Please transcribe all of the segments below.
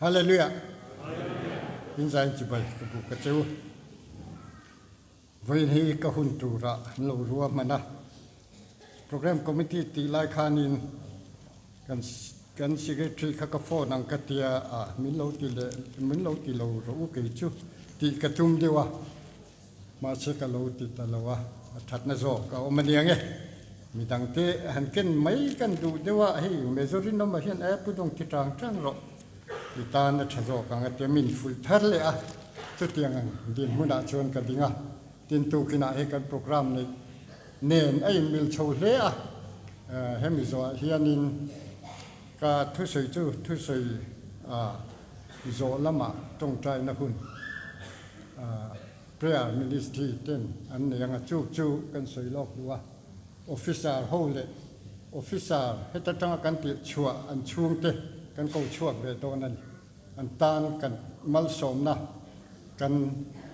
Hallelujah. Inzai jibai kabu kacau. Vaini kahuntura lo ruah mana. Program komiti tilai kanin kan secretary kakafo nang katia minlo tilo ro keichu ti katum dewa masih kalau ti talawa thatna zo ka omaniange midang te hanken mai kan du dewa hei majority no mahian pudong kitang tang ro itan thazo ka ngate min full tharle chutiang din huna chon ka dinga tin tu kina he kan program ni nen ai mil chho le hemi zo hianin ka thu sei zo lama tong trai na hun prayer ministry ten an yang chu kan sei lok duwa officer hole officer hetatanga kan ti chua an chung te kan ko chuak ve to nan an tan kan mal som na kan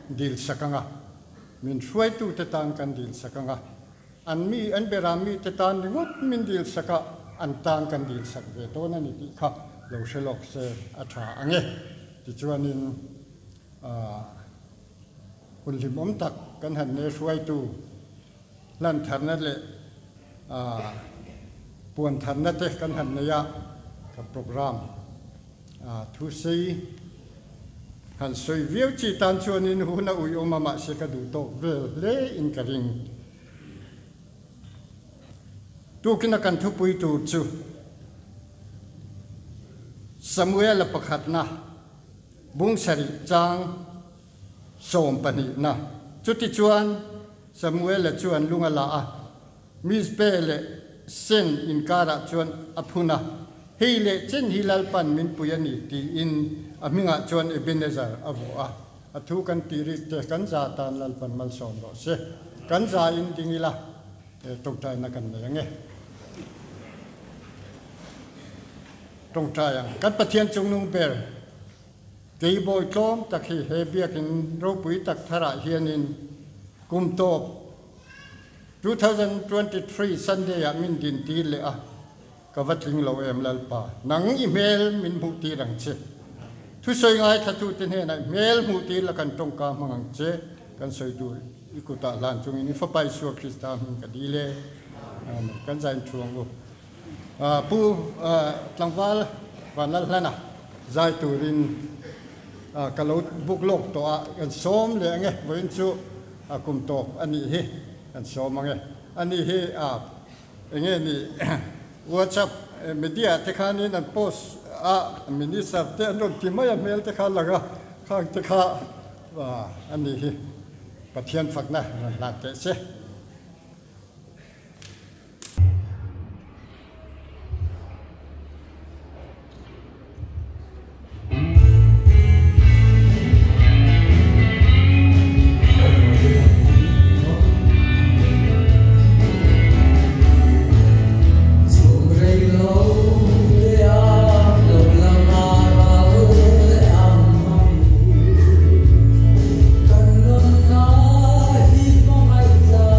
dil sakanga min hruai tu te tan kan dil sakanga an mi an berami te tan ngot min dil saka an tan kan dil sak ve to nan ni kha lo shelok se atha ange ti chuaninคุณลิมอมตักกันหันในช่วยตูลั่นทันนั่นแหละปวนทันนั่นเองกันหันในยะกับโปรแกรมทุสีหันสวยวิวจีตันชวนินหูน่าอุยอมมาเสกดูโตเวลเล่อินกริงตูกินกันทุปุยตูจูสมุเอลประคัดนะบุ้งสริจางส่งปนินะจุดที่ชวนสมุเอลชวนลุงอลามิสเปเลเซนอินการะชวนอภุนะเฮเลเจนฮิลลปันมินปุยนีตีอินอมิงะชวนเอเบเนซาร์อโวอทุกันตีริเตกันจาตานลลปันมัลสอนโรเซกันจาอินดิงิลาตรงใจนักกันยังไงตรงใจกันปะเทียนจงนุงเบลเกี่ยบอยคลอมตะคีเฮเบียกินรูปุยตักทาระเฮียนินกุมโตบ2023 Sundayมินดินตีเลยกวัดลิงโลเอ็มลลปาหนังอีเมลมินมุตีรังเจทุสวยงายทัตุตินเฮนัยเมลมุตีละกันตรงกามังเจกันสวยดูอิกุตาลานจงอินิฟไปสัวคริสตามินกันดีเลยกันใจทวงกูผู้หลังวัลวันนั้นนะใจตูรินกะโลบุกโลกตัวกันซ้อมเลยไงวันชูกุมโตอันนี้เฮกันซ้อมไงอันนี้เฮอย่างเงี้ยนี่วอทซับมีเดียที่ข้านี่นั่นโพสมินิสต์เตนรุ่นที่ไม่ยอมเมลที่ข้าละก็ข้างที่ข้าว่าอันนี้เฮประเทียนฝักนะลาเตเซHãy subscribe cho kênh Ghiền Mì Gõ để không bỏ lỡ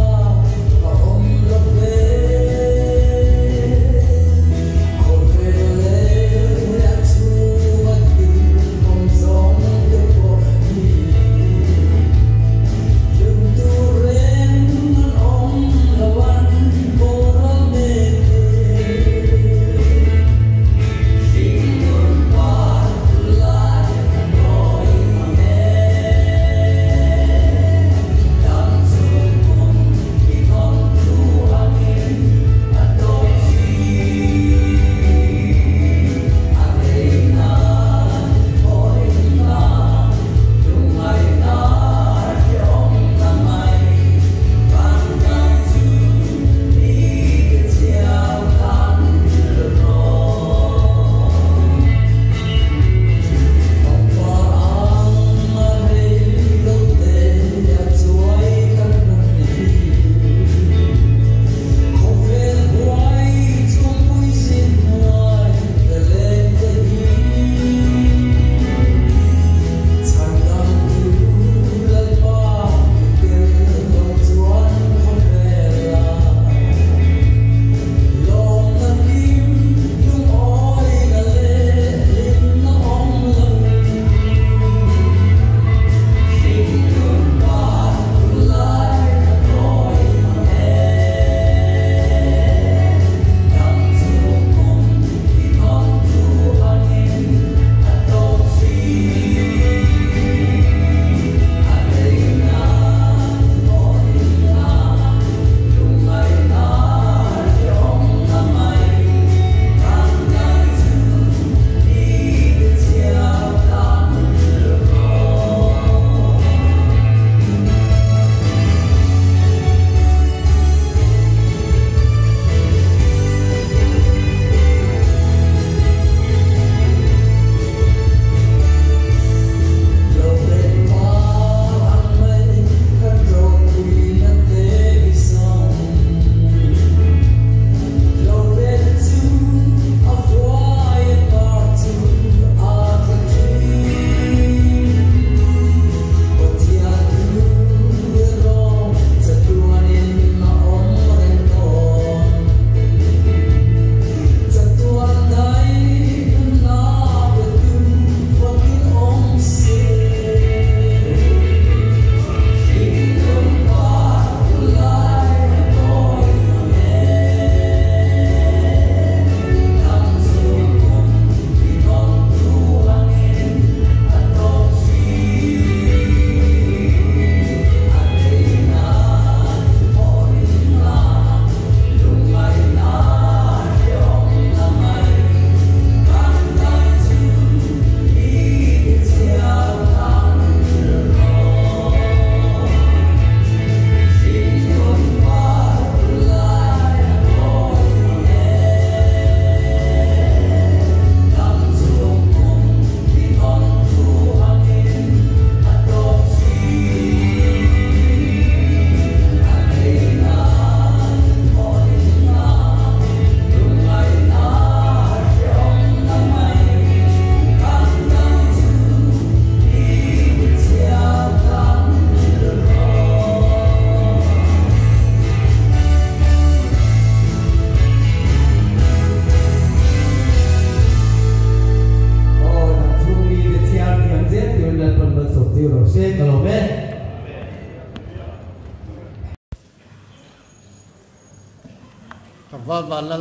วันละ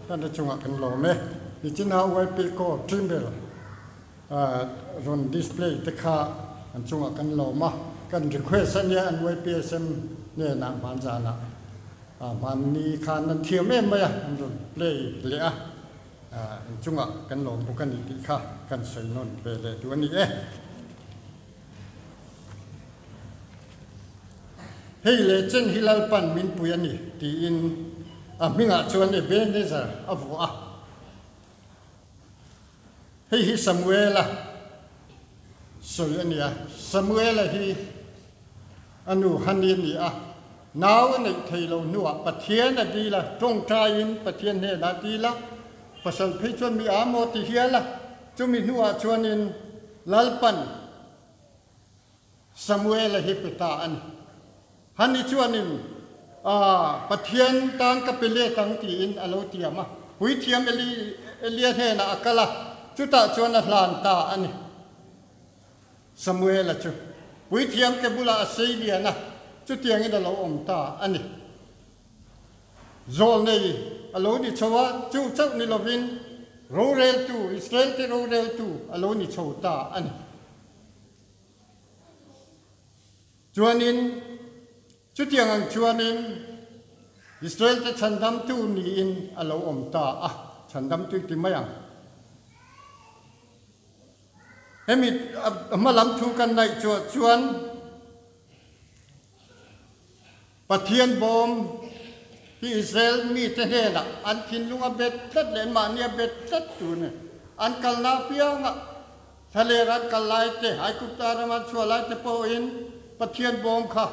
นั่นจะจงกันโลเมดิจินาไว้ปีโก้ทริมเบลรอนดิสเพลย์ตะขาอันจงกันโลมากันรีเควสเนี่ยอันไว้ปีเซมเนี่ยนะมันจานะมันนี่ขานันเทียมเอ็มไหมอันรอนเพลย์เลยจงกันโลบุกันอีกค่ะกันใส่นนเปเลยตัวนี้เฮ้ยเลเจนฮิลาปันมินปุยนี่ที่อินมิงชวนเบนเนซาฟัวเฮ้ยซามูเอลสวยนี่ซามูเอลที่อนุฮันนี่นาวในไทยเราหนัวปะเทียนดีละตรงใจอินปะเทียนเนี่ยดีละภาษาพิจารมีอามอติเฮียละจะมีหนัวชวนอินลาลปันซามูเอลฮิปตาอันฮันนี่ชวนนินปะเทียนต่างกับเปเล่ต่างตีอินอโลเตียมาหุยเทียมเอเลียเทนะอักละจุตาชวนลานตาอันนี้สมุเอลจูหุยเทียมเกบุลาเซียนะจุดเตียงอินเราอมตาอันนี้โซลนี่อโลนี่ชัวจูเจ้านิลวินโรเรลตูอิสราเอลที่โรเรลตูอโลนี่ชัวตาอันนี้จวนนินจุดยังชวนนินอิสราเอลจะฉันทำตู้นี้อินอโลอมตาฉันทำตู้ที่ไม่ยังเฮ้ยมีมาล้ำทูกันในชวนปะเทียนบอมที่อิสราเอลมีเทเฮนะอันทินลุงเบ็ดตัดเลนมาเนี่ยเบ็ดตัดตัวเนี่ยอันกัลนาเปียงทะเลรัดกัลไลเตหายกุตารามันชัวไลเตโปอินปะเทียนบอมค่ะ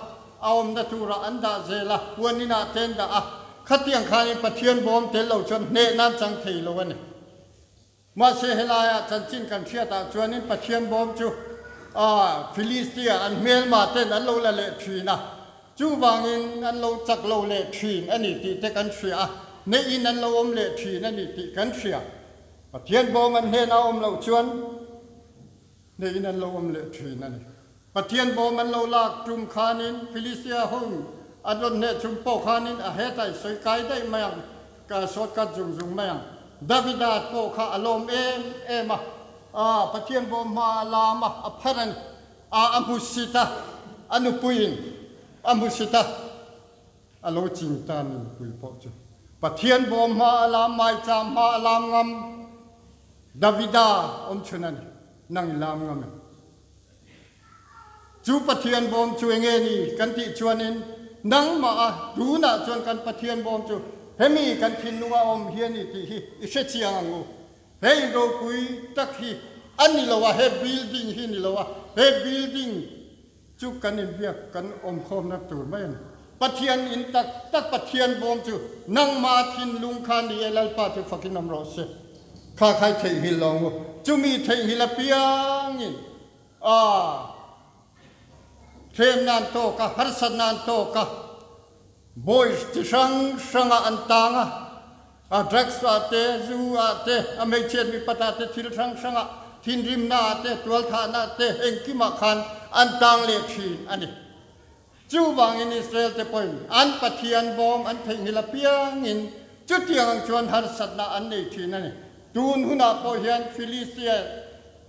เอาอมนัตุระอันดาเซละวันนี้นาเทนดาขัดเตียงขานิปะเทียนบอมเทลเราชนเนน้ำจังเทลวันนี้มาเซเฮลายจันจินกันเชียตาชวนนี้ปะเทียนบอมจูฟิลิสเตียอันเมลมาเทนอันเราละเละทีนะจูวางอินอันเราจักเราเละทีอันนี้ติเตกันเชียเนอินอันเราอมเละทีนั่นนี่ติกันเชียปะเทียนบอมอันเฮนาอมเราชวนเนอินอันเราอมเละทีนั่นนี่ปะเทียนบอมันเราลากจุมขานินฟิลิสเตียห้องอันนั้นเนี่ยจุมโปขานินเฮตัยสวยกายได้ไหมยังกาสดกัดจุงไหมยังดาวิดาโปขาอารมณ์เอ็มปะเทียนบอมาลามาอภัรันอัมพุสิตาอนุปุยินอัมพุสิตาอโลจิงตานิปุยปอจูปะเทียนบอมาลาไม่จามมาลามงามดาวิดาอมชนันนั่งลามงามจูปะเทียนบอมจูเงนี่กันติชวนินนังมาดูน่ะชวนกันปะเทียนบอมจูเฮมีกันทินนัวอมเฮียนี่ที่อิเชชียังงูเฮโรกุยตักฮีอันนี้ละวะเฮบิลดิ้งฮีนี่ละวะเฮบิลดิ้งจูกันอินเบียกันอมคมนับตูไม่ปะเทียนอินตักปะเทียนบอมจูนังมาทินลุงคานีเอลปาจูฟักินน้ำรอเซข้าใครเทหิลองจูมีเทหิลเปียงอินเทมนันโตกะฮัรสนันโตกะบอยส์ที่ช่างอันตางดรักส์อาเตจูอาเตอเมเชนมีปตาเตทิลช่างทินริมนาเตตัวฐานาเตเองกิมาคันอันตางเลทีอันนี้จูวังอินอิสราเอลเตปอยอันปะเทียนบอมอันเทงฮิลาเปียงอินจุดยังชวนฮัรสนาอันนี้ทีนั่นนี่ดูนหุนาโปเฮียนฟิลิสเตีย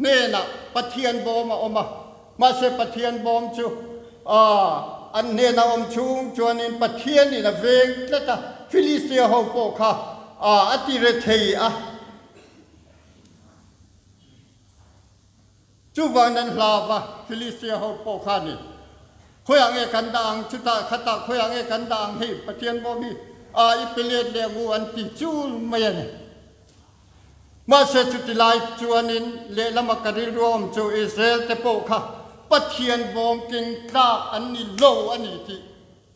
เนน่ะปะเทียนบอมมาเสปะเทียนบอมจูอันเนนาอมชุงจวนอินปะเทียนนี่นะเวงแล้วก็ฟิลิสเตียฮองโปค่ะอติเรเทียจูวันนั้นลาวะฟิลิสเตียฮองโปค่ะนี่ขยังเอกันดังชุตาขัตาขยังเอกันดังให้ปะเทียนบ่มีอิเปเลดเลียงูอันติจูไม่เนี่ยมาเสจุติลายจวนอินเลละมักริรวมจูอิสราเอลเตโปค่ะปะเทียนบอมกินกราอันนี้โลอันนี้ที่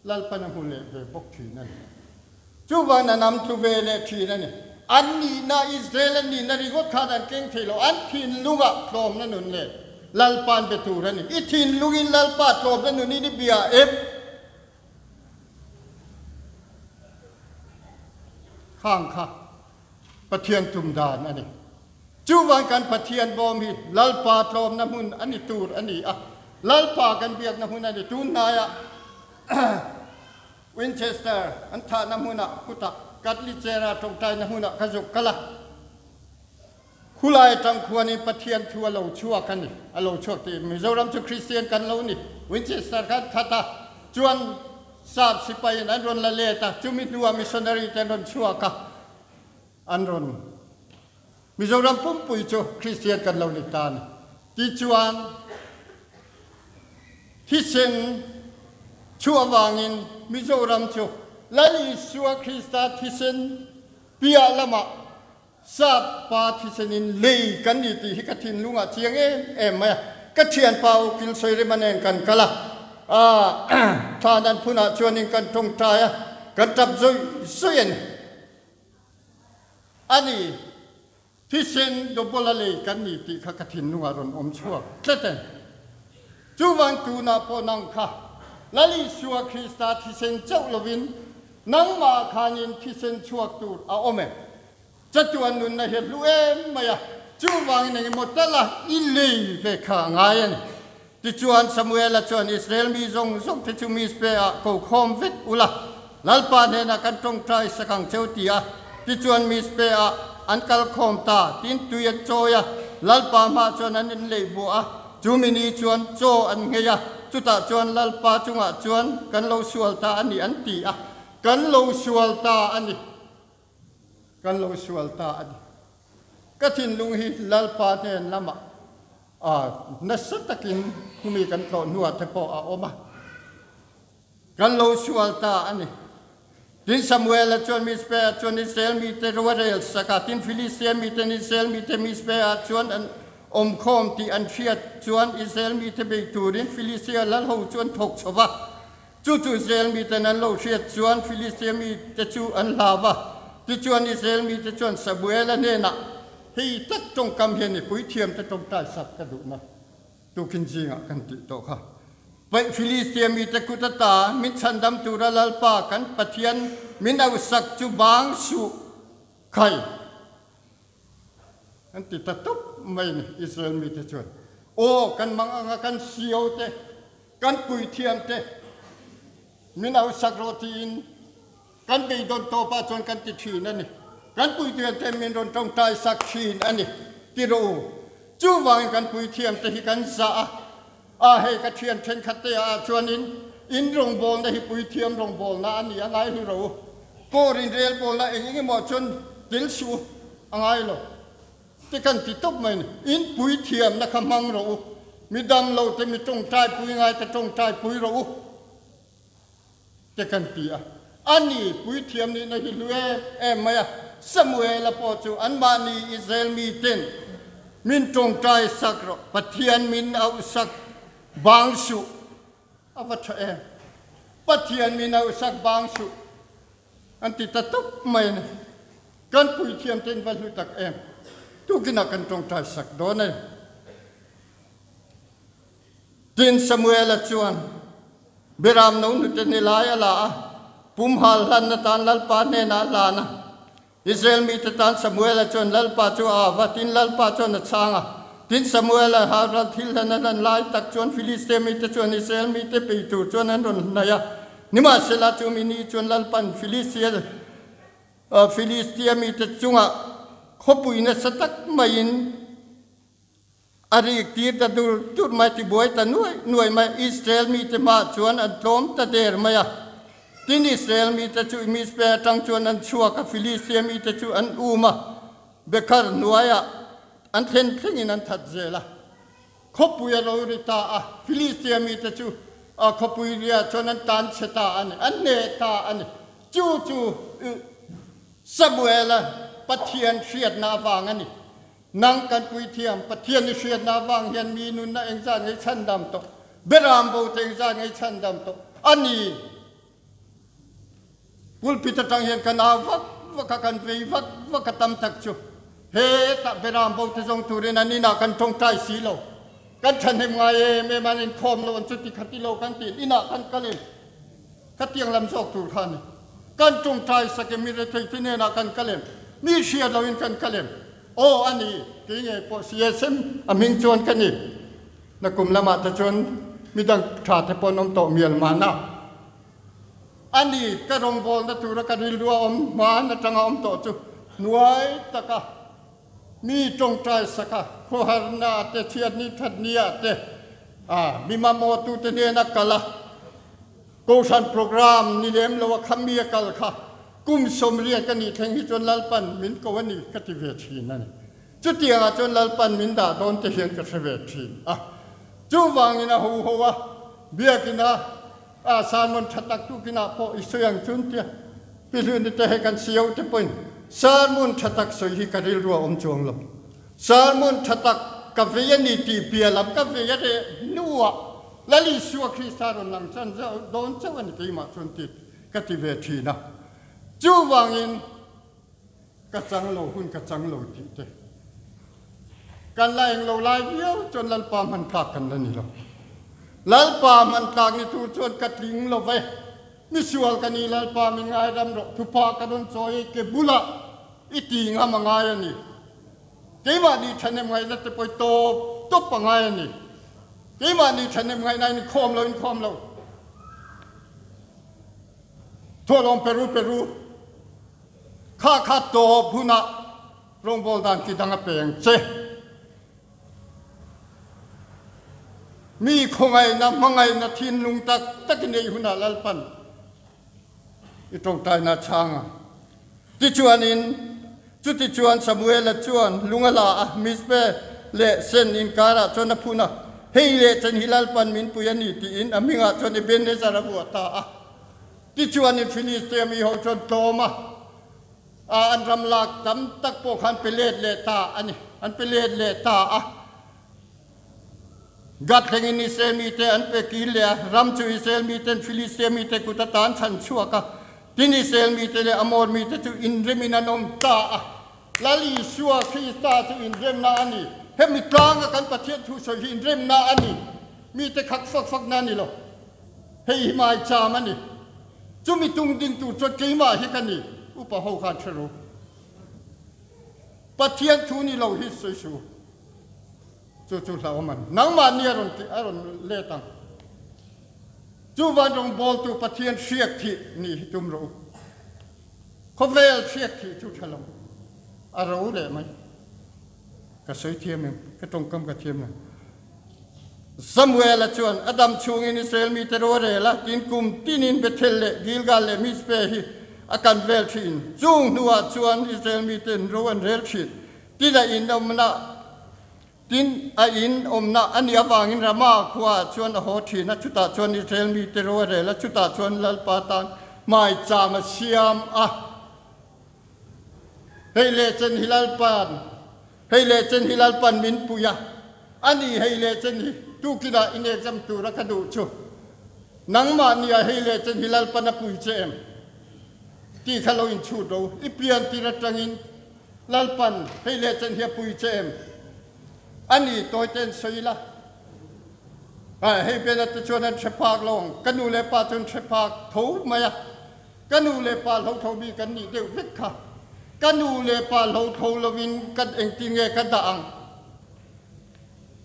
ลัลปนังหุ่นเล่เบกทีนั่นจูวันนั้นนำทุเวเล่ทีนั่นเนี่ยอันนี้นาอิสราเอลนี่นาริกขาดันเก่งทีโลอันทินลุงะพร้อมนั่นนุ่นเล่ลัลปานเปตูนั่นนี่อีทินลุงินลัลปานพร้อมนั่นนุ่นนี่เบียข้างค่ะปะเทียนตุ่มดานอันนี้จูวันกันปะเทียนบอมฮีลัลปาตรอมน้ำหุ่นอันนี้ตูดอันนี้ลัลปากันเบียกน้ำหุ่นอันนี้ตูนนายวินเชสเตอร์อันท่าน้ำหุ่นพุทธ กัดลิเจราตรงใจนะหุ่นกระจุกกะละคุลายจังควรนี่ปะเทียนทัวเราชั่วกันนี่เราชั่วที่มิโซรัมจุคริสเตียนกันเรานี่วินเชสเตอร์กันทัตตาจวนทราบสิไปนั้นรอนละเลตาจุมิดัวมิชชันนารีแต่รอนชั่วกะอันรอนมิโซรัมปุ่มปุยโจคริสเตียนกันเราในตานที่จวนที่เซนชั่ววางินมิโซรัมโจและลิสัวคริสตาที่เซนเปียละมะทราบปาที่เซนินเลยกันนี่ที่กฐินลุงอาเจียงเอ็มไหมกฐินเป่ากินสวยเรมันเองกันกะละท่านั้นพูน่าชวนกันตรงใจกันจับสวยอันนี้ที่เซนดูบลาเลยกันนี่ที่กฐินลุงอารอนอมชั่วเสด็จจูวันตูนาปนังค่ะและลิสัวคริสตาที่เซนเจ้าลวินนังมาขานินที่เซนชั่วตูดอาอเมจัตุวันนุนนะเห็นลูเอ็มมาจูวังในหมดละอิลีเวข้างายนที่จวนซามูเอลจวนอิสราเอลมีทรงที่จูมีสเปะกูคอมวิทอุลาลัลปาเนนักันตรงใจสักครั้งเจ้าตีที่จวนมีสเปะอันกัลคอมตาทินตุยโจยลัลปามาจวนอันเลบัวจูมินีจวนโจอันเงียจุตาจวนลัลปาจุงะจวนกันโลชัวลตาอันนี้อันตีกันโลชัวลตาอันนี้กันโลชัวลตาอันนี้ก็ทิ้งลุงฮิลัลปาเนี่ยละมะนัสตะกินคุมีกันต่อนัวเทปอมากันโลชัวลตาอันนี้ทินซามูเอลจวนมิสเปะจวนอิสราเอลมีเตโรเรลสกัดทินฟิลิสเตียมีเตอิสราเอลมีเตมิสเปะจวนอันอมคอมที่อันเชียดจวนอิสราเอลมีเตเบตูรินฟิลิสเตียลัลหูจวนทกชวะจู่อิสราเอลมีเตนันโลเชียดจวนฟิลิสเตียมีเตจูอันลาวะที่จวนอิสราเอลมีเตจวนซามูเอลเนี่ยนะให้ตัดตรงกำเห็นนี่ปุยเทียมแต่ตรงใต้สักกระดูนะตัวกินจริงกันติดต่อค่ะไปฟิลิสเตียมีเตกุตตามิชันดำตุระลัลปากันปะเทียนมินเอาสักจุบางสุไข่อันติดตุบไม่อิสราเอลมีเตจวนโอ้กันมังกันเสียวเตกันปุยเทียมเตมินเอาสักโรตีนกันไปโดนโตปาจนกันติดชีนั่นนี่กันปุยเทียมเต็มมินโดนตรงใต้สักชีนั่นนี่ที่รู้จู่วางกันปุยเทียมแต่ที่กันสะให้กระเทียนเช่นขัดเตะชวนอินรงบอลได้ปุยเทียมรงบอลนะอันนี้อะไรที่รู้โกรินเรียลบอลนะเองยังหมดจนดิลชูอะไรหรอที่กันติดตบมันอินปุยเทียมนะคำมังรู้มีดำเราแต่มีตรงใต้ปุยไงแต่ตรงใต้ปุยรู้ที่กันตีอันนี้ปุยเทียมนี่นะที่รู้เอ็มไหมซามูเอลปอจูอันมานีอิสราเอลมีเต็นมินตรงใจสักรปะเทียนมินเอาสักบางสุอาวัชเอปะเทียนมินเอาสักบางสุอันติดตะตุบไม่เนี่ยกันปุยเทียมเต็นวันลุตักเอ็มทุกนักกันตรงใจสักโดนเลยดินซามูเอลจวนเบรามนู้นจะนิลายละปุ่มฮัลลันนัตันลัลปาเนนาลานะอิสราเอลมีแต่ตานซามูเอลจวนลัลปาจูอาวัตินลัลปาจวนนัดช่างทินซามูเอลฮารัลทิลนันไลตักจวนฟิลิสเตียมีแต่จวนอิสราเอลมีแต่ไปตูจวนนั้นรนนายนิมาเซลาจูมินีจวนลัลปันฟิลิสเตียมีแต่จุงขบุยนัสตักไม่ยินอาริกตีตะดูจุดไม่ติบวยตะหน่วยไม่อิสราเอลมีแต่มาจวนอันโตมตะเดร์ไม่ทินอิสราเอลมีแต่จูมีสเปตังจวนอันชัวกับฟิลิสเตียมีแต่จูอันอูมาเบคาร์หน่วยอันเทนทิ้งนันทัดเจล่ะขบุยเราริตาฟิลิสเตียมีแต่จูขบุยเรียจวนอันตันเชตาอันเนตาอันจู่ซามูเอลปะเทียนเชียดนาวางอันนี้นังกันปุยเทียมปะเทียนเชียดนาวางเห็นมีนุนนะเองจางไอชันดำโตเบรามโบเตงจางไอชันดำโตอันนี้วุลพิตตังเห็นกันอาวักกันเววักตำตักจูเฮตะเบรามโบเตจงตูเรนันนี่นากันทงใจสีโลกันฉันเห็นไงเมมันอินคอมโลนจุติคติโลกันตีอินากันกะเลคติยังลำโซกตูขันกันจงใจสักมีเรื่องที่เนี่ยนากันกะเลมีเชียร์เราอินกันกะเลโอ้อันนี้ที่ไงพอเสียเซมอมิงจวนกันนี่นักกุมละมาตะจวนมีดังขาดเทปนมโตเมียลมานะ อันนี้ก็รงบอลนัตุรกันริลวมมาณจังอมโตจุหน่วยตะกะมีจงใจสักโคหารนาเตเทียนนิทันเนียเตมีมาโมตุเตเนนักกะละโกชันโปรแกรมนิเลมลวะคำเมียกัลค่ะกุมสมเรียกันนี่แทงฮิจนลัลปันมินกวันนี้กติเวทีนั่นจุดเดียงจนลัลปันมินดาโดนเทียนกติเวทีจูวังอินะหูหัวเบียกินะสารมันชัดตักตุกินะพออิสยังจุนเตียพิลุนิเตให้กันเสียวเตปนสารมันชัดตักสวยฮิการิลรัวอมจวงลมสารมันชัดตักกาเฟยนีตีเปียลำกาเฟยเรนัวแล้วลิสัวคริสตารุนลังจันจะโดนเจ้าวันกี่มาจุนติกติเวทีนะจูวังอินกระจังโลหุ่นกระจังโลติเตกันไล่โลไล่เดียวจนลัลปามันกากกันแล้วนี่หรอลัลปามันกากนี่ตูชวนกัดลิงโลเวมิสวลกันนี่ลัลปามีง่ายดำรทุพากันโดนโจยเก็บบุละอิติงามังง่ายนี่เกี่ยมาดีฉันยังไงนั่นจะไปโตปังง่ายนี่เกี่ยมาดีฉันยังไงนั่นคอมเราทั่วลงเปรูข้าโตพุนะโรงบอลดันที่ดังเปงเจมีคงไงนะมังไงนะทินลุงตักนี่หุนาลัลปันอีตรงใจนาช่างที่ชวนอินจุดที่ชวนสมุเอลชวนลุงลามิสเปเลเซนอินการะชวนพุนะเฮเลจันฮิลัลปันมินปุยนีตีอินอามิงะชวนเบนเนซาระบัวตาที่ชวนอินฟิลิสเตียมีหงชวนโตมาอันรำลักจำตักโปขันไปเลตาอันไปเลตากัดแห่งอินอิสราเอลมีเตอันเปกิเลรัมจูอิสราเอลมีเตฟิลิสเตียมีเตกุตตานชันชัวกะทินอิสราเอลมีเตเลอมอร์มีเตจูอินเรมินานอมตาลาลีชัวคริสตาจูอินเรมนาอันนี้เฮมิกลางกันประเทศทุสอินเรมนาอันนี้มีเตขักฟักนั่นนี่หรอเฮยมาจามันนี่จุมีตุงดิงตูจดเกมาฮิกันนี่อุปโภคาเชโรประเทศทุนี่เราฮิสซูจู่เรามันนังมาเนี่ยอารมณ์เล่ตังจู่วันตรงบอลตัวประเทศเชียกที่นี่จุ่มรู้เขาเวลเชียกที่จู่ฉลองอารมณ์เลยไหมก็สวยเทียมก็ตรงกำกับเทียมนะสมุเอลชวนอดัมชูงอินอิสราเอลมีเตโรเรละตินกุมตินินเบเทเลกิลกาเลมิสเปฮีอาการเวลชินจุงนัวชวนอิสราเอลมีเตนโรวันเรลชินที่ได้อินอมนาตินอินอมนาอันนี้วางินรามาขวาชวนโหทีนะชุตาชวนอิสราเอลมีเตโรเรละชุตาชวนลัลปาตันไม่จามาเชียมเฮเลเจนฮิลัลปันมินปุยะอันนี้เฮเลเจนฮิตุกิดาอินเอกซัมตูรักดูชูนังมานี่เฮเลเจนฮิลัลปันปุยเจมที่ขลอินชูโดอีเปียนที่รัตังอินลัลปันเฮเลเจนเฮียปุยเจมอันนี้ตัวเจนสวยละให้เป็นอัตชนเชพากลงกันนูเลปาจนเชพากทูมายกันนูเลปาเราทูบีกันนี่เดียววิกค่ะกันนูเลปาเราทูลวินกันเองติงเงกันด่าง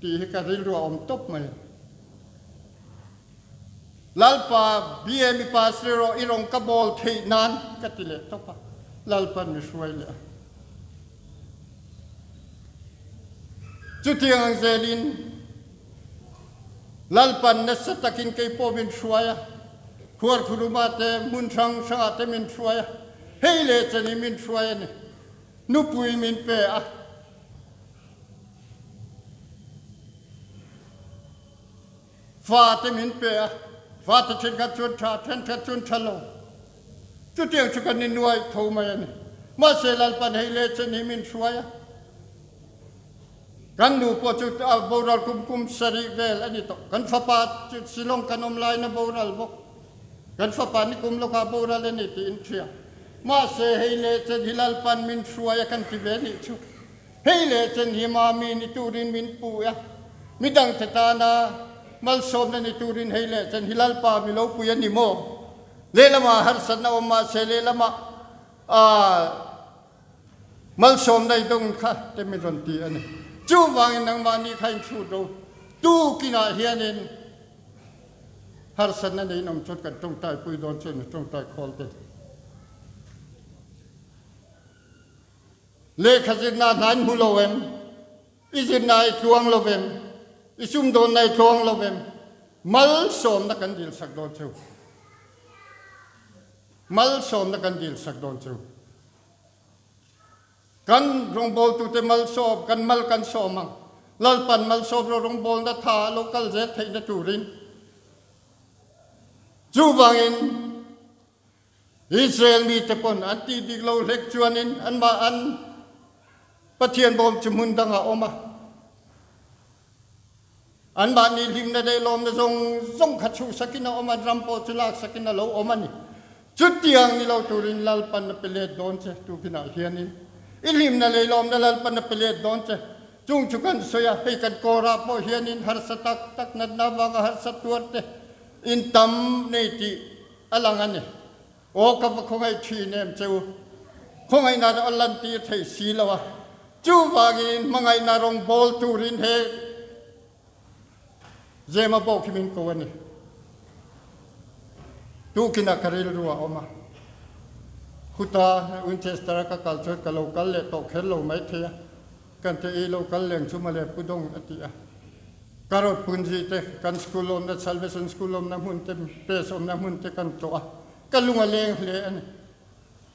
ที่ให้กันริรัวอมตบมาลัลปาบีเอมีปาสเรโรอิรงกบอลที่นานกัติเลตบปะลัลปาไม่ช่วยเลยจุดที่อังเซลินลัลปันนัสตะกินเกยโปมินช่วยขวดคุรุมาเตมุนชังชาเตมินช่วยเฮเลจนิมินช่วยนี่นุปุยมินเปะฟ้าเตมินเปะฟ้าเตเชนกัดชวนชาเทนกัดชวนชะโลจุดที่อังชุกันนินวยโทมายันมาเซลัลปันเฮเลจนิมินช่วยกันดูพอจุดโบราณคุมสรีเวลอันนี้ต่อกันฟ้าป่าจุดสิลงกันอมลายนะโบราณบกกันฟ้าป่านี่คุมโลกาโบราณนี่ตีอินเทียมาเสให้เลเจนฮิลัลปันมินช่วยกันที่เวนิชูให้เลเจนฮิมามีนิตูรินมินปูยะมิดังเตตานามัลสมนันนิตูรินให้เลเจนฮิลัลปามิโลปุยนิโมเลลมาฮัรสันนาอมมาเสเลลมามัลสมได้ตรงค่ะเต็มไม่รอนตีอันนี้จูวังนังมานี่ใครชูดูดูกินาเฮียนิน har san na nei nom chot kan tong tai pui don chen tong tai khol te le khazin na nan mu lovem izin nai thuang lovem isum don nai thuang lovem mal som na kan dil sak don chu mal som na kan dil sak don chu kan rong bol tu te mal sob kan mal kan somang lal pan mal sob ro rong bol na tha local jet thei na turin chu wangin Israel mi te pon anti diglo lek chuanin an ma an pathian bom chumun danga oma an ba ni lim na dei lom na zong khachu sakina oma rampo chulak sakina lo oma ni chutiang ni lo turin lal pan na pelet don che tu kina hianin ilim na lei lom na lal pan na pelet don che chung chukan soya hei kan kora po hianin har satak tak na nawanga har satuar te in tam nei ti alangan ni o ka khongai thi nem cheu khongai na alan ti thei si lawa chu wagin mangai na rong bol turin he zema bo kimin ko ani tu kina karil ruwa oma khuta Winchester ka culture ka local le to khel lo mai thia kan te e local leng chuma le pudong atia karot punji te kan school om na salvation school om na mun te pes om na mun te kan to a kalunga leng le ani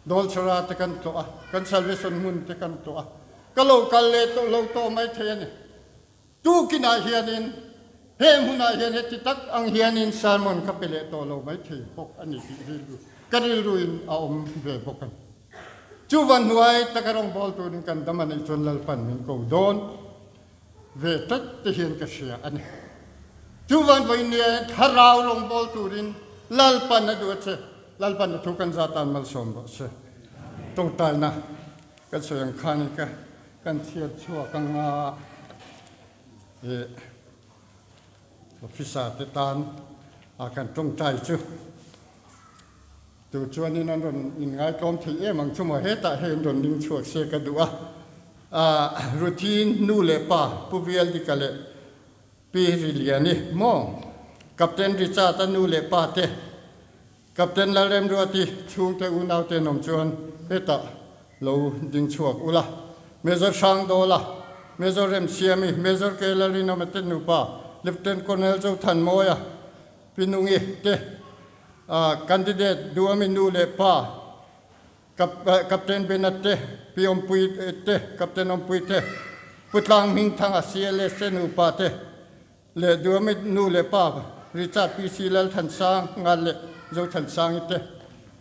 dol chara te kan to a kan salvation mun te kan to a ka local le to lo to mai thia ni tu kina hianin hem huna hian he tak ang hianin salmon ka pele to lo mai thi pok ani ti rilu karil ruin a om ve bokan chu van huai takarong bol tu ning kan daman ai chon lal pan min ko don ve tat te hian ka sia ani chu van voi ne tharau long bol tu rin lal pan na du che lal pan thu kan za tan mal som bo se tong tai na kan so yang khan ka kan thiat chua kang nga officer te tan a kan tong tai chu tu chuan in an ron in ngai tom thi emang chuma heta hen ron ning chuak se ka duwa routine nu le pa puvial dikale pi riliani mo captain Richard nu le pa te captain lalem ruati chung te unau te nom chuan heta lo ding chuak ula major sang dola major rem siami major kelari na mate nu pa lieutenant colonel jo than moya pinungi te candidate duami nu le pa captain benate piom pui te captain om pui te putlang ming thanga CLS nu pa te le duami nu le pa Richard PC lal than sang ngal le jo than sang te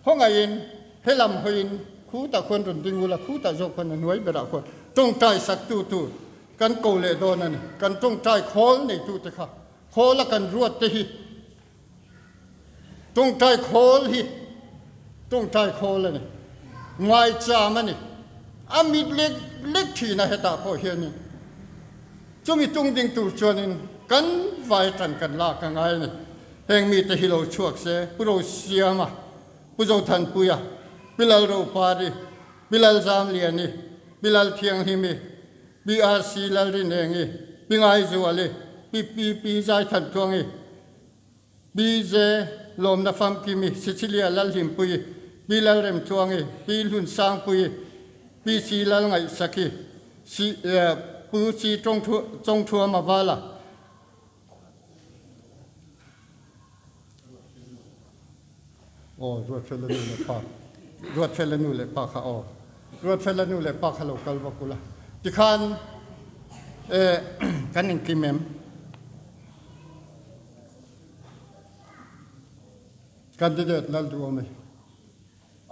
hongain helam hoin khu ta khon run dingula khu ta jo khon nuai bera khon tong tai sak tu kan ko le don ani kan tong tai khol nei tu te kha khol kan ruat te hi tong tai khol hi tong tai khol ani ngai cha mani amit lek thi na heta pho hiani chumi tung ding tu chuanin kan vai tan kan la ka ngai ni heng mi te hilo chuak se puro siama puzo than puya bilal ro pari bilal zam liani bilal thiang himi BRC lal rin engi bingai zuale pi zai than tuangi bize lom na fam kimi Sicilia lal him pui bilal rem tuangi bil hun sang pui pi si lal ngai saki si pu si trong thua ma wala ruột phèn nu le pa kha ruột phèn nu le pa kha local bakula ti khan kan in kimem candidate lal du me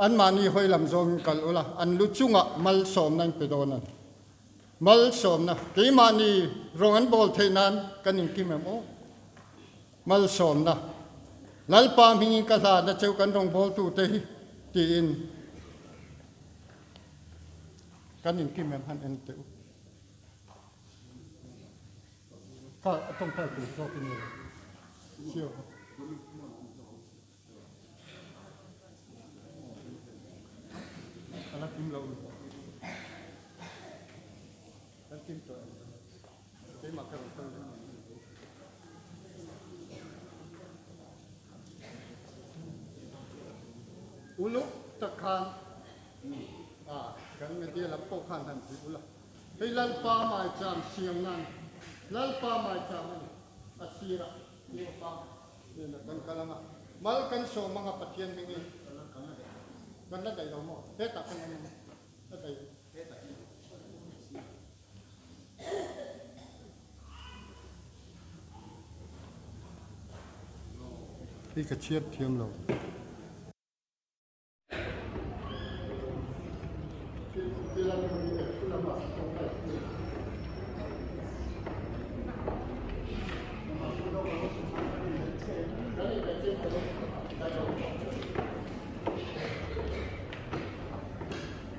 an mani hoi lam zom kal ula an lu chunga mal som nan pe donan mal som na ke mani rong an bol theinan kan in kimem o mal som na lal pa mi ka la na cheu kan rong bol tu te ti in kan in kimem han en te ka tong ta tu so tin ni sio ala tim lo kan tim to te ma ka ro ulu takhan kan ngati la po khan han ti ula hei lal pa mai cham siam nan lal pa mai cham asira ni pa ni na kan kalama mal kan so mga patien mingi kan na dai mo heta kan ni ta dai heta đi cái chiết thêm rồi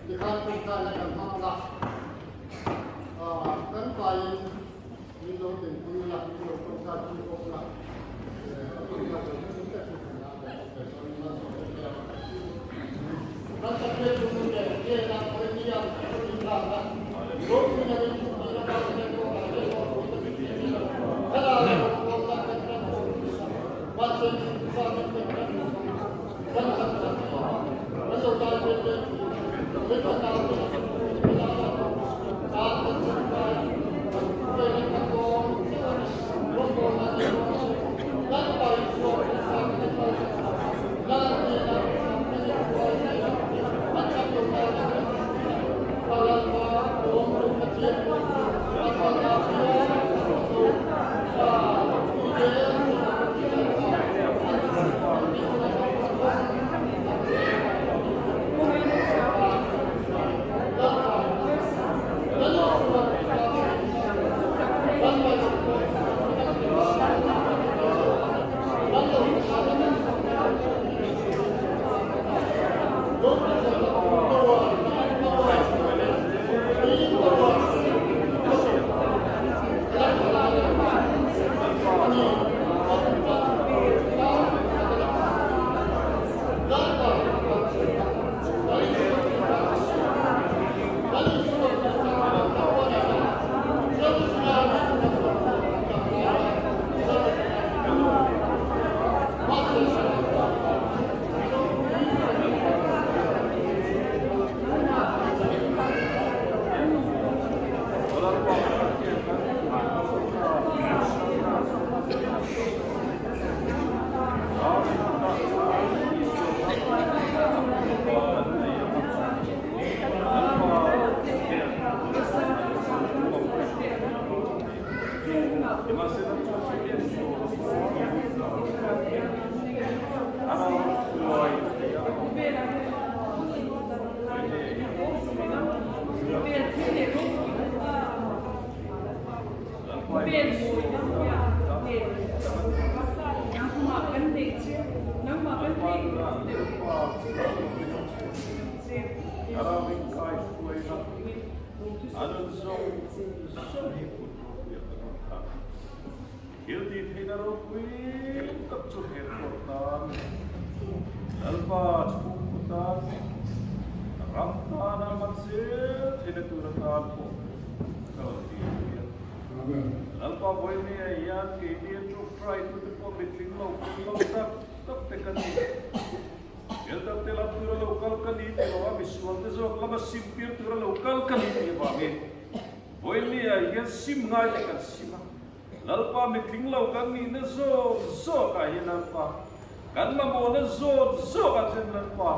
thì hai chúng ta là cần học là cần phải như lâu tình như là như lâu chúng ta chưa học là sim ngai te kan sima lalpa me kling lo kan ni na zo ka hi lalpa kan ma mo na zo ka chen lalpa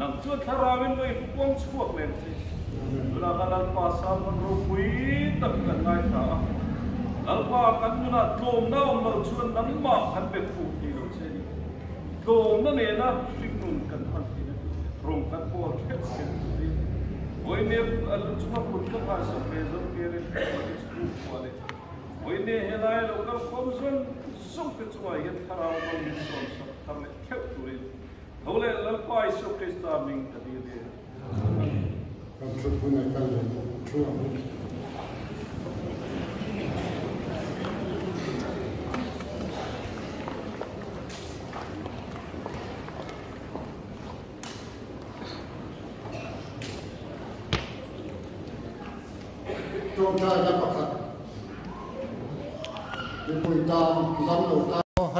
lang chu tharawin loi pong chuak len chi tuna ka lalpa sa man ro pui tak kan ngai tha lalpa kan na tlom na om lo chuan nan ma kan pe pu ti lo che ni tlom na ne na singun kan han ti na rong kan po khet chen ti oi ne al chuma put ka ka sa me zo ke re quality. When they had a local function, something to I get her out on this one, some kept to it. Hold it, let by so case starving to be there.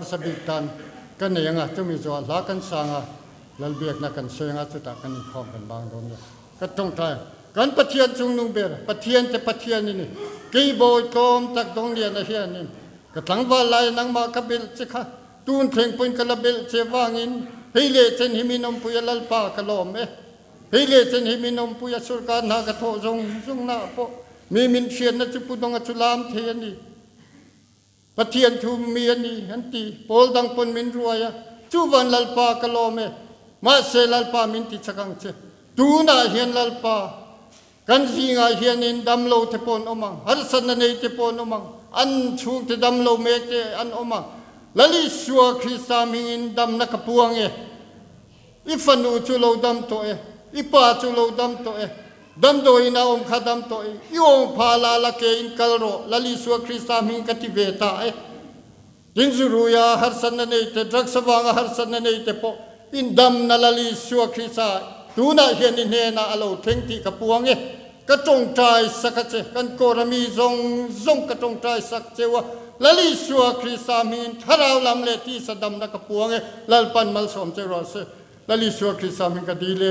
har sabitan kan ne anga chumi zo la kan sanga ลัลเบียกนักกันเสียงอาจจะตักกันพร้อมกันบางตรงนี้ก็ตรงใจกันปะเทียนจุงนุงเบรปะเทียนแต่ปะเทียนนี่กี่โบยโตมตักตรงเดียนนะเฮียนี่ก็ทั้งว่าลายนังมากระเบลเจ้าค่ะตูนเพ่งปุ่นกระเบลเจ้าวางินเฮเลเจนหิมินมปุยลัลปากะลอมเฮเลเจนหิมินมปุยสุรการนากะโทจงนาโปมีมินเชียนนะจุปุดงอจุลามเทียนี่ปะเทียนทุมเมียนี่อันตีโพลดังปนมินรวยจูวันลัลปากะลอมมาเซลัลปามินติชักังเจตูน่าเฮียนลัลปากันสิงาเฮียนินดำโลเทปอนอมังฮัรสันเนเทปอนอมังอันชูเทดำโลเมเตอันอมังลลิชัวคริสามินดำนักปวงอิฟันูจูโลดำโตอิปาจูโลดำโตดำโดยนาอมขาดำโตอิโอพาลาลเกอินคัลโรลลิชัวคริสามินกติเวตายินจูรุยาฮัรสันเนเตดรักสว่างฮัรสันเนเตปออินดำนาลลิชัวคริสาตูน่าเฮียนินเฮนาอโลเทงติกับปวงกระจงใจสักเจกันโกรมีซงกระจงใจสักเจวะลลิชัวคริสามินทาราวลำเลที่สดำนักปวงลลปันมัลสมเจรอสลลิชัวคริสามินกดีเล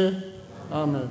อาเมน